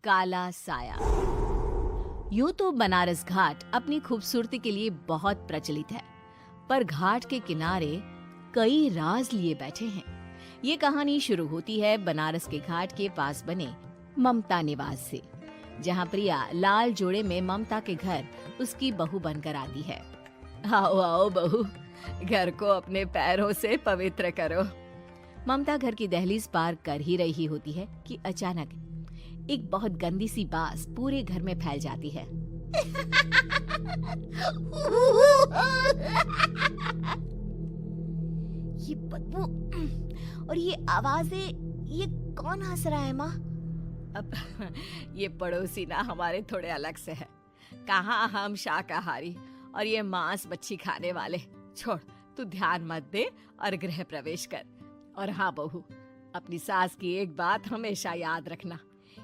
काला साया। यूं तो बनारस घाट अपनी खूबसूरती के लिए बहुत प्रचलित है, पर घाट के किनारे कई राज लिए बैठे हैं। ये कहानी शुरू होती है बनारस के घाट के पास बने ममता निवास से, जहां प्रिया लाल जोड़े में ममता के घर उसकी बहू बनकर आती है। आओ आओ बहू, घर को अपने पैरों से पवित्र करो। ममता घर की दहलीज पार कर ही रही होती है कि अचानक एक बहुत गंदी सी बास पूरे घर में फैल जाती है। ये बदबू और ये आवाजें, ये कौन हंस रहा है माँ? अब ये पड़ोसी ना हमारे थोड़े अलग से है। कहाँ हम शाकाहारी और ये मांस मच्छी खाने वाले। छोड़, तू ध्यान मत दे और गृह प्रवेश कर। और हाँ बहू, अपनी सास की एक बात हमेशा याद रखना,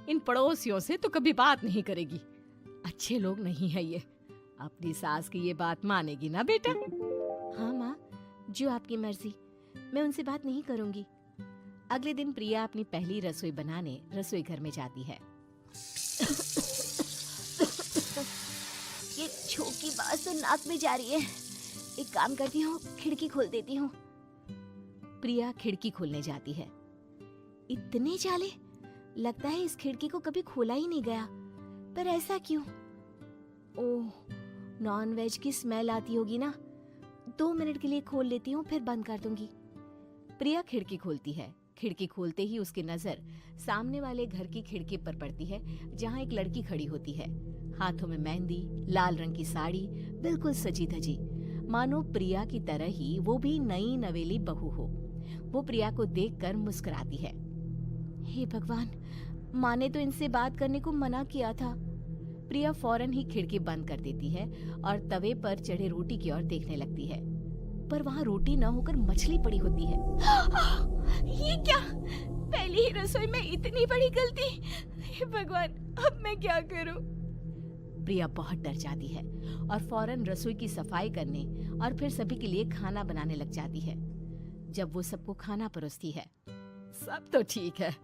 इन पड़ोसियों से तो कभी बात नहीं करेगी। अच्छे लोग नहीं है ये। अपनी सास की ये बात मानेगी ना बेटा? हाँ माँ, जो आपकी मर्जी, मैं उनसे बात नहीं करूंगी। अगले दिन प्रिया अपनी पहली रसोई बनाने रसोई घर में जाती है। ये छोटी बात तो नाक में जा रही है। एक काम करती हूँ, खिड़की खोल देती हूँ। प्रिया खिड़की खोलने जाती है। इतने जाले, लगता है इस खिड़की को कभी खोला ही नहीं गया। पर ऐसा क्यों? ओह, नॉन वेज की स्मेल आती होगी ना। 2 मिनट के लिए खोल लेती हूँ, फिर बंद कर दूंगी। प्रिया खिड़की खोलती है। खिड़की खोलते ही उसकी नजर सामने वाले घर की खिड़की पर पड़ती है, जहाँ एक लड़की खड़ी होती है। हाथों में मेहंदी, लाल रंग की साड़ी, बिल्कुल सजी धजी, मानो प्रिया की तरह ही वो भी नई नवेली बहू हो। वो प्रिया को देखकर मुस्कुराती है। हे भगवान, माँ ने तो इनसे बात करने को मना किया था। प्रिया फौरन ही खिड़की बंद कर देती है और तवे पर चढ़े रोटी की ओर देखने लगती है, पर वहाँ रोटी न होकर मछली पड़ी होती है। ये क्या? पहली ही रसोई में इतनी बड़ी गलती। हे भगवान, अब मैं क्या करूं? प्रिया बहुत डर जाती है और फौरन रसोई की सफाई करने और फिर सभी के लिए खाना बनाने लग जाती है। जब वो सबको खाना परोसती है, सब तो ठीक है,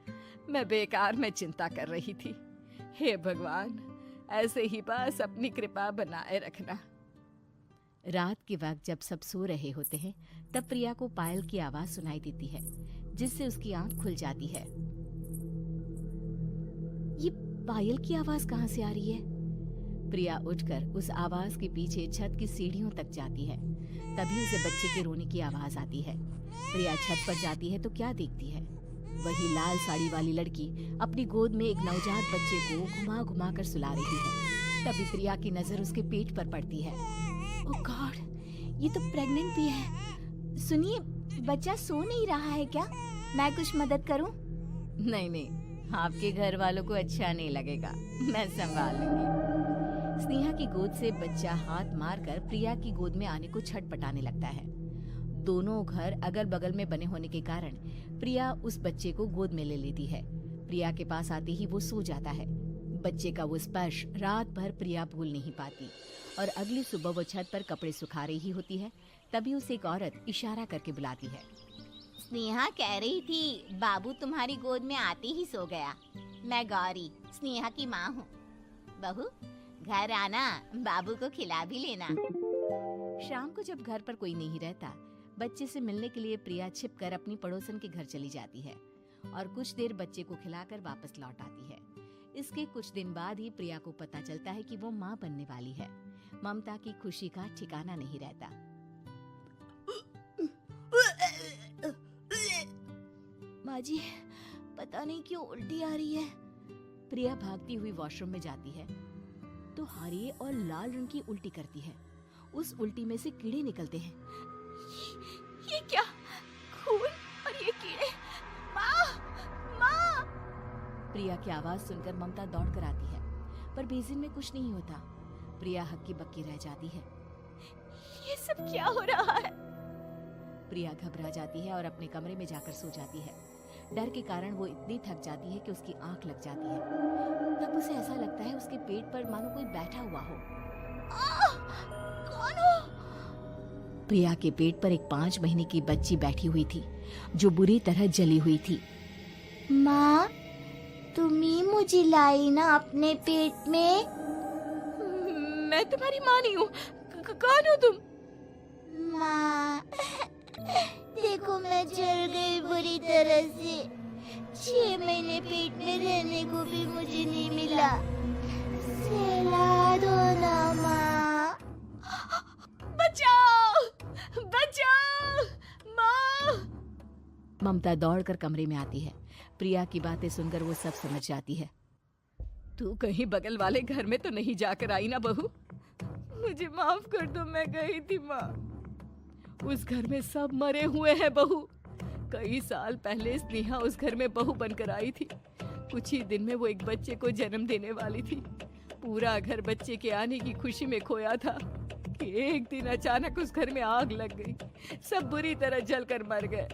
मैं बेकार में चिंता कर रही थी। हे भगवान, ऐसे ही बस अपनी कृपा बनाए रखना। रात के वक्त जब सब सो रहे होते हैं, तब प्रिया को पायल की आवाज सुनाई देती है, जिससे उसकी आंख खुल जाती है। ये पायल की आवाज कहाँ से आ रही है? प्रिया उठकर उस आवाज के पीछे छत की सीढ़ियों तक जाती है। तभी उसे बच्चे के रोने की आवाज आती है। प्रिया छत पर जाती है तो क्या देखती है? वही लाल साड़ी वाली लड़की अपनी गोद में एक नवजात बच्चे को घुमा घुमा कर सुला रही है। तभी प्रिया की नजर उसके पेट पर पड़ती है। ओह गॉड, ये तो प्रेग्नेंट भी है। सुनिए, बच्चा सो नहीं रहा है क्या? मैं कुछ मदद करूं? नहीं नहीं, आपके घर वालों को अच्छा नहीं लगेगा, मैं संभाल लूंगी। स्नेहा की गोद से बच्चा हाथ मारकर प्रिया की गोद में आने को छटपटाने लगता है। दोनों घर अगल बगल में बने होने के कारण प्रिया उस बच्चे को गोद में ले लेती है। प्रिया के पास आते ही वो सो जाता है। बच्चे का वो स्पर्श रात भर प्रिया भूल नहीं पाती और अगली सुबह वो छत पर कपड़े सुखा रही होती है। तभी उसे एक औरत इशारा करके बुलाती है। स्नेहा कह रही थी बाबू तुम्हारी गोद में आते ही सो गया। मैं गौरी, स्नेहा की माँ हूँ। बहू, घर आना, बाबू को खिला भी लेना। शाम को जब घर पर कोई नहीं रहता, बच्चे से मिलने के लिए प्रिया छिपकर अपनी पड़ोसन के घर चली जाती है और कुछ देर बच्चे को खिलाकर वापस लौट आती है। इसके कुछ दिन बाद ही प्रिया को पता चलता है कि वो माँ बनने वाली है। ममता की खुशी का ठिकाना नहीं रहता। माँ जी, पता नहीं क्यों उल्टी आ रही है। प्रिया भागती हुई वॉशरूम में जाती है तो हरे और लाल रंग की उल्टी करती है। उस उल्टी में से कीड़े निकलते हैं। ये क्या? खून और ये कीड़े! माँ! माँ! प्रिया की आवाज सुनकर ममता दौड़ कर आती है, पर बेसिन में कुछ नहीं होता। प्रिया हक्की बक्की रह जाती है। ये सब क्या हो रहा है? प्रिया घबरा जाती है और अपने कमरे में जाकर सो जाती है। डर के कारण वो इतनी थक जाती है कि उसकी आंख लग जाती है। तब उसे ऐसा लगता है उसके पेट पर मानो कोई बैठा हुआ हो। कौन हो? प्रिया के पेट पर एक 5 महीने की बच्ची बैठी हुई थी, जो बुरी तरह जली हुई थी। माँ, तुम ही मुझे लाई ना अपने पेट में। मैं तुम्हारी माँ नहीं हूँ। कौन हो तुम? माँ, देखो मैं जल गई बुरी तरह से। 6 महीने पेट में रहने को भी मुझे नहीं मिला। सहला दो ना माँ। बचाओ, बचाओ, माँ। ममता दौड़कर कमरे में आती है। प्रिया की बातें सुनकर वो सब समझ जाती है। तू कहीं बगल वाले घर में तो नहीं जाकर आई ना बहू? मुझे माफ कर दो, मैं गई थी माँ। उस घर में सब मरे हुए हैं बहू। कई साल पहले स्नेहा उस घर में बहू बनकर आई थी। कुछ ही दिन में वो एक बच्चे को जन्म देने वाली थी। पूरा घर बच्चे के आने की खुशी में खोया था कि एक दिन अचानक उस घर में आग लग गई। सब बुरी तरह जलकर मर गए।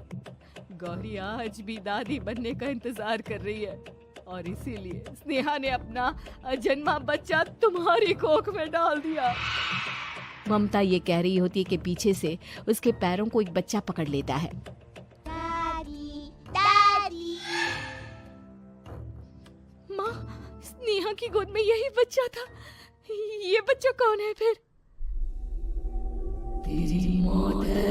गौरी आज भी दादी बनने का इंतजार कर रही है और इसीलिए स्नेहा ने अपना अजन्मा बच्चा तुम्हारी कोख में डाल दिया। ममता ये कह रही होती है कि पीछे से उसके पैरों को एक बच्चा पकड़ लेता है। दादी, दादी। माँ, स्नेहा की गोद में यही बच्चा था। ये बच्चा कौन है फिर? तेरी मौत है।